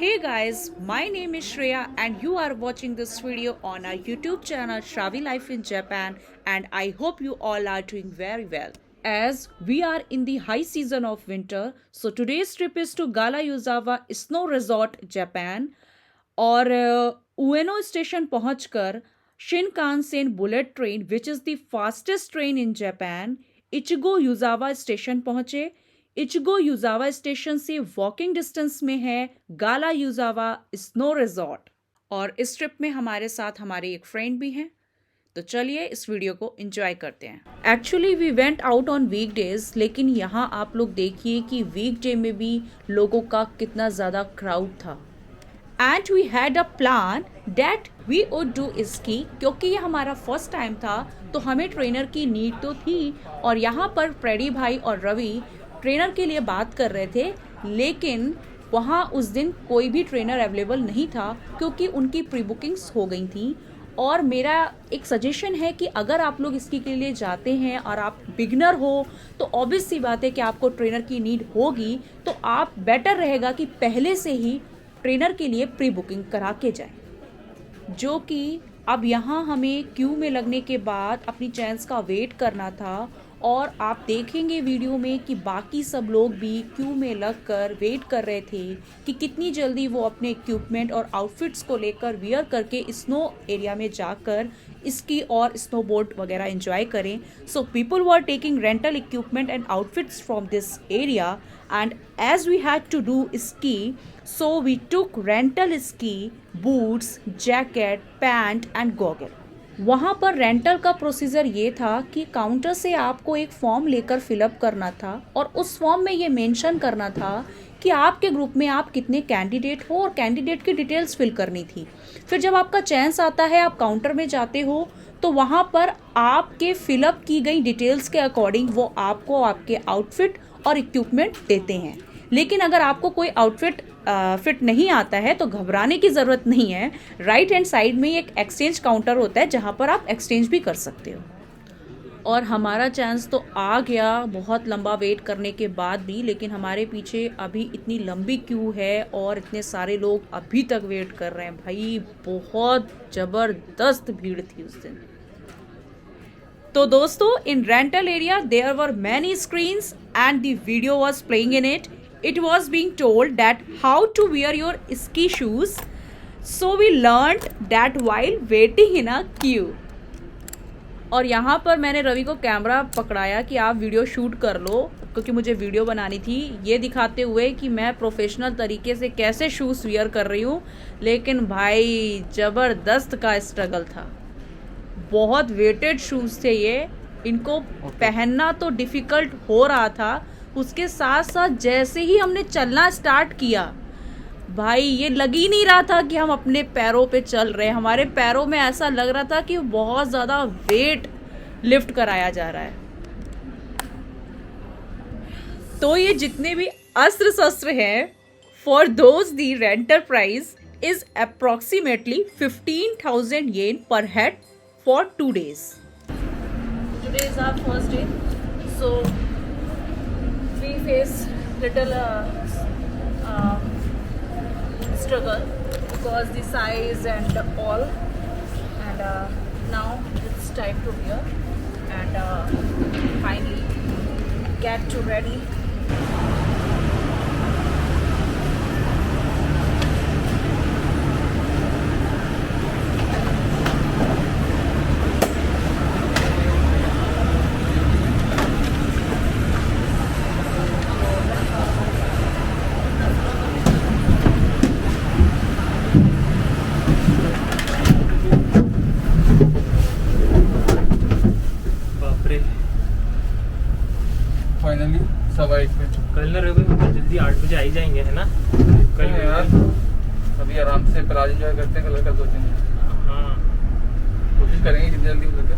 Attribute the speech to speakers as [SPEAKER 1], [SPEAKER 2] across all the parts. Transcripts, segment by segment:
[SPEAKER 1] Hey guys, my name is Shreya and you are watching this video on our YouTube channel Shravi Life in Japan, and I hope you all are doing very well. As we are in the high season of winter, so today's trip is to Gala Yuzawa Snow Resort, Japan. और Ueno station पहुंचकर Shinkansen bullet train which is the fastest train in Japan Echigo Yuzawa station पहुंचे। Echigo Yuzawa station से walking distance में है गाला युजावा snow resort, और इस trip में हमारे साथ हमारे एक फ्रेंड भी हैं। तो चलिए इस वीडियो को एंजॉय करते हैं। Actually we went out on weekdays, लेकिन यहाँ आप लोग देखिए कि वीकडे में भी लोगों का कितना ज़्यादा क्राउड था। And we had a plan that we would do ski, क्योंकि ये हमारा फर्स्ट टाइम था तो हमें ट्रेनर की नीड तो थी। और यहाँ पर प्रेडी भाई और रवि ट्रेनर के लिए बात कर रहे थे, लेकिन वहाँ उस दिन कोई भी ट्रेनर अवेलेबल नहीं था क्योंकि उनकी प्री बुकिंग्स हो गई थी। और मेरा एक सजेशन है कि अगर आप लोग इसके के लिए जाते हैं और आप बिगनर हो तो ऑब्वियस सी बात है कि आपको ट्रेनर की नीड होगी, तो आप बेटर रहेगा कि पहले से ही ट्रेनर के लिए प्री बुकिंग करा के जाए। जो कि अब यहाँ हमें क्यू में लगने के बाद अपनी चांस का वेट करना था, और आप देखेंगे वीडियो में कि बाकी सब लोग भी क्यू में लगकर वेट कर रहे थे कि कितनी जल्दी वो अपने इक्विपमेंट और आउटफिट्स को लेकर वियर करके स्नो एरिया में जाकर स्की और स्नोबोर्ड वगैरह एंजॉय करें। So people were taking rental equipment and outfits from this area, and as we had to do ski, so we took rental ski boots, jacket, pant and goggle. वहाँ पर rental का procedure ये था कि counter से आपको एक form लेकर फिलअप करना था, और उस फॉर्म में ये मेंशन करना था कि आपके ग्रुप में आप कितने कैंडिडेट हो और कैंडिडेट की डिटेल्स फिल करनी थी। फिर जब आपका चांस आता है, आप काउंटर में जाते हो, तो वहाँ पर आपके फिलअप की गई डिटेल्स के अकॉर्डिंग वो आपको आपके आउटफिट और इक्विपमेंट देते हैं। लेकिन अगर आपको कोई आउटफिट फिट नहीं आता है तो घबराने की ज़रूरत नहीं है। राइट हैंड साइड में एक एक्सचेंज काउंटर होता है जहाँ पर आप एक्सचेंज भी कर सकते हो। और हमारा चांस तो आ गया बहुत लंबा वेट करने के बाद भी, लेकिन हमारे पीछे अभी इतनी लंबी क्यू है और इतने सारे लोग अभी तक वेट कर रहे हैं। भाई बहुत ज़बरदस्त भीड़ थी उस दिन। तो दोस्तों, in rental area there were many screens and the video was playing in it. It was being told that how to wear your ski shoes. So we learned that while waiting in a queue. और यहाँ पर मैंने रवि को camera पकड़ाया कि आप video shoot कर लो, क्योंकि मुझे वीडियो बनानी थी ये दिखाते हुए कि मैं प्रोफेशनल तरीके से कैसे शूज़ वियर कर रही हूँ। लेकिन भाई ज़बरदस्त का स्ट्रगल था। बहुत वेटेड शूज़ थे ये, इनको पहनना तो डिफ़िकल्ट हो रहा था। उसके साथ साथ जैसे ही हमने चलना स्टार्ट किया, भाई ये लग ही नहीं रहा था कि हम अपने पैरों पे चल रहे हैं। हमारे पैरों में ऐसा लग रहा था कि बहुत ज़्यादा वेट लिफ्ट कराया जा रहा है। तो ये जितने भी अस्त्र शस्त्र हैं, for those the rental price is approximately 15,000 येन पर head for 2 days. Today is our first day, so we face little struggle because the size and all, and now it's time to wear and finally get to ready.
[SPEAKER 2] Finally 1:15 में
[SPEAKER 3] कल ना रवि जल्दी 8 बजे आ ही जाएंगे, है ना? कल
[SPEAKER 2] यार अभी आराम से प्लाज एंजॉय करते हैं, कल सोचेंगे।
[SPEAKER 3] हाँ,
[SPEAKER 2] कोशिश करेंगे जितनी जल्दी हो सके।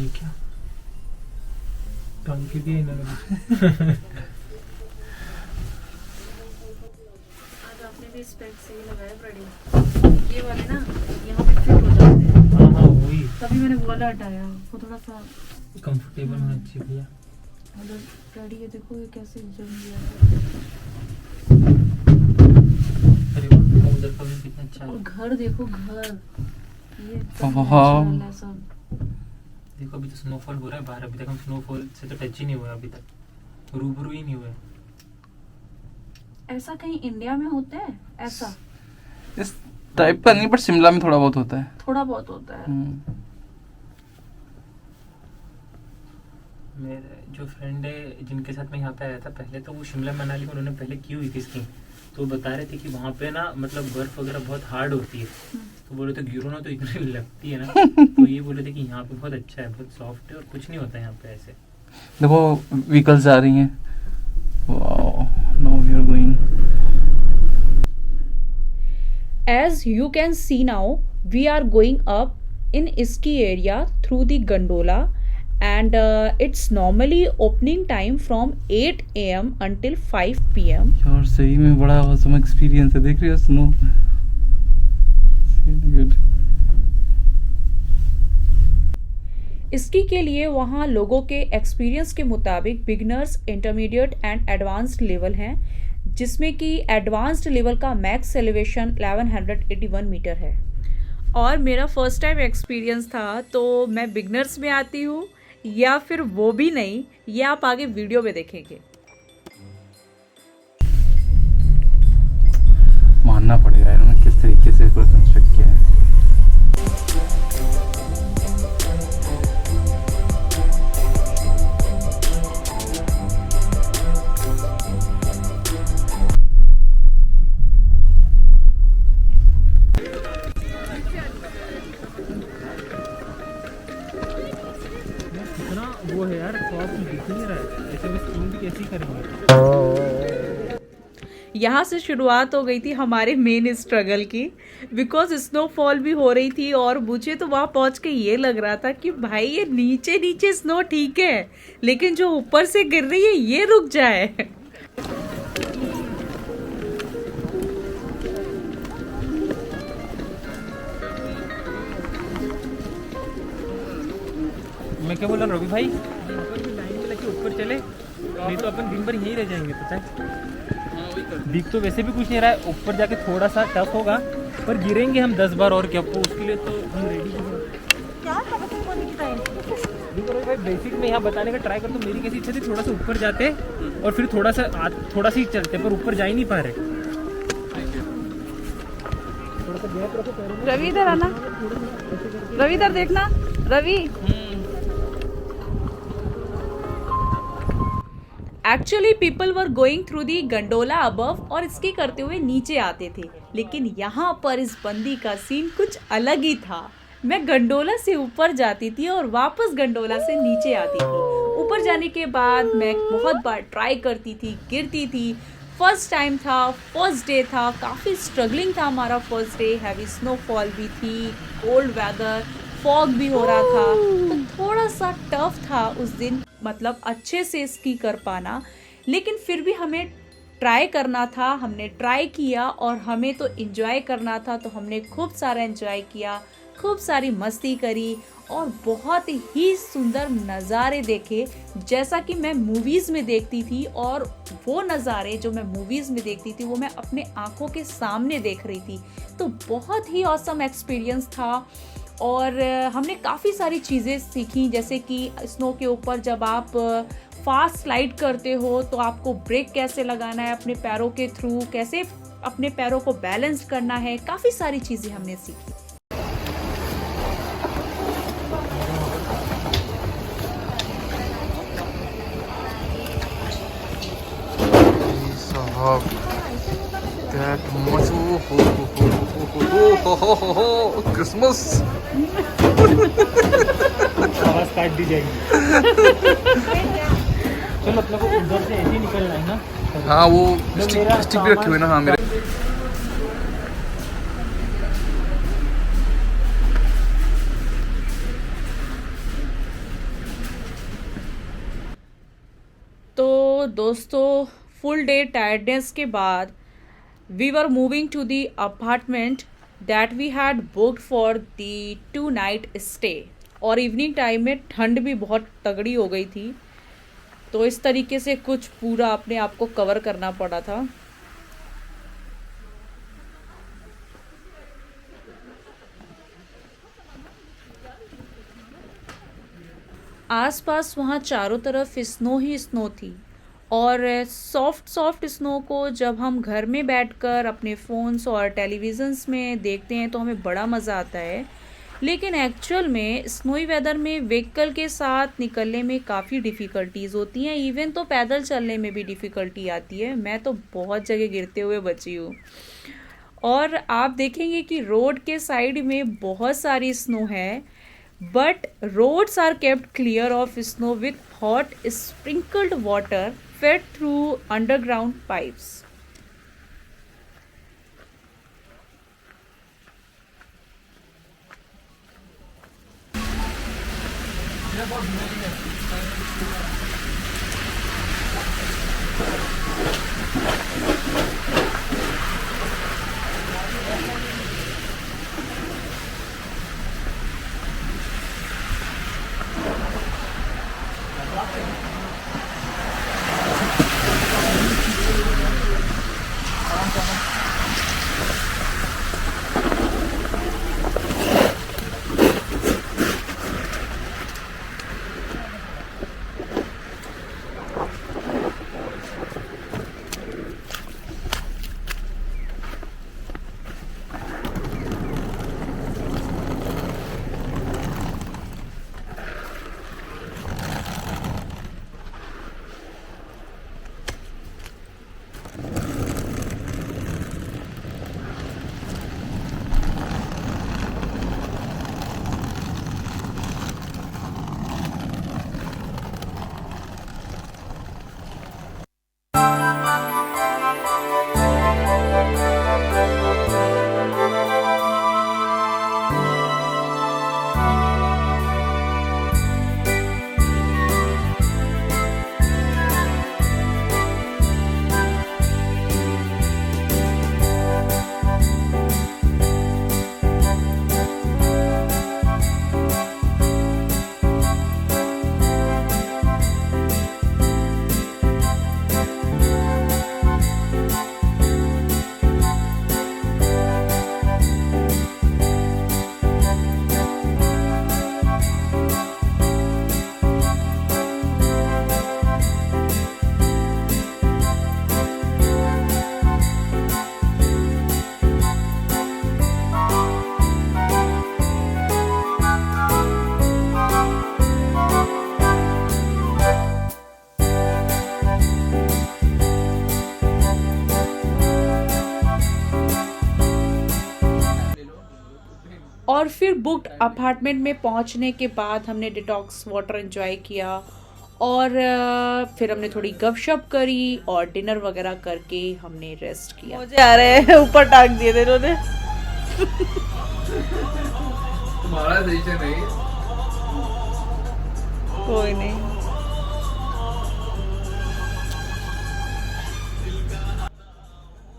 [SPEAKER 3] ये क्या टांग के दिए इन्होंने।
[SPEAKER 1] स्पेक्स सही लगाया, ये वाले ना यहाँ पे फिट हो जाते हैं।
[SPEAKER 3] हाँ वही
[SPEAKER 1] मैंने वाला हटाया, वो थोड़ा सा
[SPEAKER 3] कंफर्टेबल होना चाहिए भैया।
[SPEAKER 1] उधर गाड़ी है, देखो ये कैसे जम गया।
[SPEAKER 3] अरे वाह, उधर का भी कितना अच्छा
[SPEAKER 1] और
[SPEAKER 3] है।
[SPEAKER 1] घर देखो, घर ये
[SPEAKER 4] हाँ।
[SPEAKER 1] natural है सब।
[SPEAKER 3] देखो अभी तो स्नोफॉल हो रहा है बाहर, अभी तक हम स्नोफॉल से तो टच ही नहीं हुआ, अभी तक रूबरू ही नहीं हुए।
[SPEAKER 1] ऐसा कहीं इंडिया में होता है ऐसा?
[SPEAKER 4] इस टाइप का नहीं, बट शिमला में थोड़ा बहुत होता है।
[SPEAKER 1] थोड़ा बहुत होता है।
[SPEAKER 3] मेरे जो फ्रेंड है जिनके साथ मैं यहाँ पे आया था पहले, तो वो शिमला मनाली में उन्होंने पहले की हुई थी स्कीइंग, तो वो बता रहे थे कि वहाँ पे ना मतलब बर्फ वगैरह बहुत हार्ड होती है, तो बोले तो गिरो ना तो इतनी लगती है ना, तो ये बोले थे कि यहाँ पे बहुत अच्छा है, बहुत सॉफ्ट है और कुछ नहीं होता है यहाँ पे ऐसे।
[SPEAKER 4] देखो व्हीकल्स जा रही हैं। Wow, now we are going.
[SPEAKER 1] As you can see now, we are going up in ski area through the gondola, and it's normally opening time from 8 a.m. until 5 p.m.
[SPEAKER 4] यार सही में बड़ा awesome एक्सपीरियंस है, देख रही हो snow. Good.
[SPEAKER 1] Ski के लिए वहाँ लोगों के एक्सपीरियंस के मुताबिक beginners, intermediate and advanced level हैं, जिसमें कि एडवांस्ड लेवल का मैक्स एलिवेशन 1181 मीटर है। और मेरा फर्स्ट टाइम एक्सपीरियंस था, तो मैं बिगनर्स में आती हूँ या फिर वो भी नहीं, ये आप आगे वीडियो में देखेंगे।
[SPEAKER 4] मानना पड़ेगा इन्होंने किस तरीके से इसको कंस्ट्रक्ट किया है।
[SPEAKER 3] कितना वो है यार, सॉफ्ट दिख नहीं रहा है, ऐसे में स्कीइंग भी कैसी करेंगे।
[SPEAKER 1] यहाँ से शुरुआत हो गई थी हमारे मेन स्ट्रगल की, बिकॉज स्नोफॉल भी हो रही थी और मुझे तो वहाँ पहुँच के ये लग रहा था कि भाई ये नीचे नीचे स्नो ठीक है, लेकिन जो ऊपर से गिर रही है ये रुक जाए।
[SPEAKER 3] मैं क्या बोल रहा हूँ रवि भाई, यहाँ पर भी लाइन में लगे ऊपर चले, नहीं तो अपन दिन भर यहीं रह जाएंगे, पता है। दिख तो वैसे भी कुछ नहीं रहा है, ऊपर जाके थोड़ा सा टफ होगा, पर गिरेंगे हम 10 बार और क्या, उसके लिए तो हम रेडी हैं। भाई बेसिक में यहाँ बताने का ट्राई कर, तो मेरी कैसी इच्छा थी थोड़ा सा ऊपर जाते और फिर थोड़ा सा ही चलते, पर ऊपर जा ही नहीं पा रहे। थोड़ा सा गैप रखो पैरों में।
[SPEAKER 1] रवि इधर आना, रवि इधर देखना, Ravi. Actually people were going through the gondola above और स्की करते हुए नीचे आते थे, लेकिन यहाँ पर इस बंदी का सीन कुछ अलग ही था। मैं गंडोला से ऊपर जाती थी और वापस गंडोला से नीचे आती थी। ऊपर जाने के बाद मैं बहुत बार ट्राई करती थी, गिरती थी। फर्स्ट टाइम था, फर्स्ट डे था, काफ़ी स्ट्रगलिंग था हमारा फर्स्ट डे। हैवी स्नोफॉल भी थी, कोल्ड वेदर, फॉग भी हो रहा था, तो थोड़ा सा टफ था उस दिन, मतलब अच्छे से स्की कर पाना, लेकिन फिर भी हमें ट्राई करना था। हमने ट्राई किया और हमें तो एंजॉय करना था, तो हमने खूब सारा एंजॉय किया, खूब सारी मस्ती करी और बहुत ही सुंदर नज़ारे देखे, जैसा कि मैं मूवीज़ में देखती थी। और वो नज़ारे जो मैं मूवीज़ में देखती थी वो मैं अपने आँखों के सामने देख रही थी, तो बहुत ही ऑसम एक्सपीरियंस था। और हमने काफ़ी सारी चीज़ें सीखी, जैसे कि स्नो के ऊपर जब आप फास्ट स्लाइड करते हो तो आपको ब्रेक कैसे लगाना है अपने पैरों के थ्रू, कैसे अपने पैरों को बैलेंस करना है, काफ़ी सारी चीज़ें हमने सीखी।
[SPEAKER 4] That much, Christmas.
[SPEAKER 3] आवाज काट दी जाएगी। चलो अपने को उधर से ऐसे ही निकलना है ना।
[SPEAKER 4] हाँ वो स्टिक भी रखे हुए ना। हाँ मेरे
[SPEAKER 1] तो दोस्तों, फुल डे टायर्डनेस के बाद we were moving to the apartment that we had booked for the 2 night stay. और इवनिंग टाइम में ठंड भी बहुत तगड़ी हो गई थी, तो इस तरीके से कुछ पूरा अपने आप को कवर करना पड़ा था। आसपास वहाँ चारों तरफ स्नो ही स्नो थी, और सॉफ्ट सॉफ्ट स्नो को जब हम घर में बैठकर अपने फ़ोन्स और टेलीविज़न्स में देखते हैं तो हमें बड़ा मज़ा आता है, लेकिन एक्चुअल में स्नोई वेदर में व्हीकल के साथ निकलने में काफ़ी डिफ़िकल्टीज़ होती हैं। इवन तो पैदल चलने में भी डिफ़िकल्टी आती है। मैं तो बहुत जगह गिरते हुए बची हूँ। और आप देखेंगे कि रोड के साइड में बहुत सारी स्नो है, but roads are kept clear of snow with hot sprinkled water fed through underground pipes. और फिर बुक्ड अपार्टमेंट में पहुंचने के बाद हमने डिटॉक्स वाटर एंजॉय किया, और फिर हमने थोड़ी गपशप करी और डिनर वगैरह करके हमने रेस्ट किया। मुझे आ रहे हैं ऊपर टांग दिए थे इन्होंने।
[SPEAKER 2] तुम्हारा सही से नहीं,
[SPEAKER 1] कोई नहीं।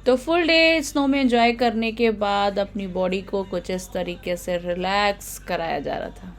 [SPEAKER 1] तो फुल डे स्नो में एंजॉय करने के बाद अपनी बॉडी को कुछ इस तरीके से रिलैक्स कराया जा रहा था।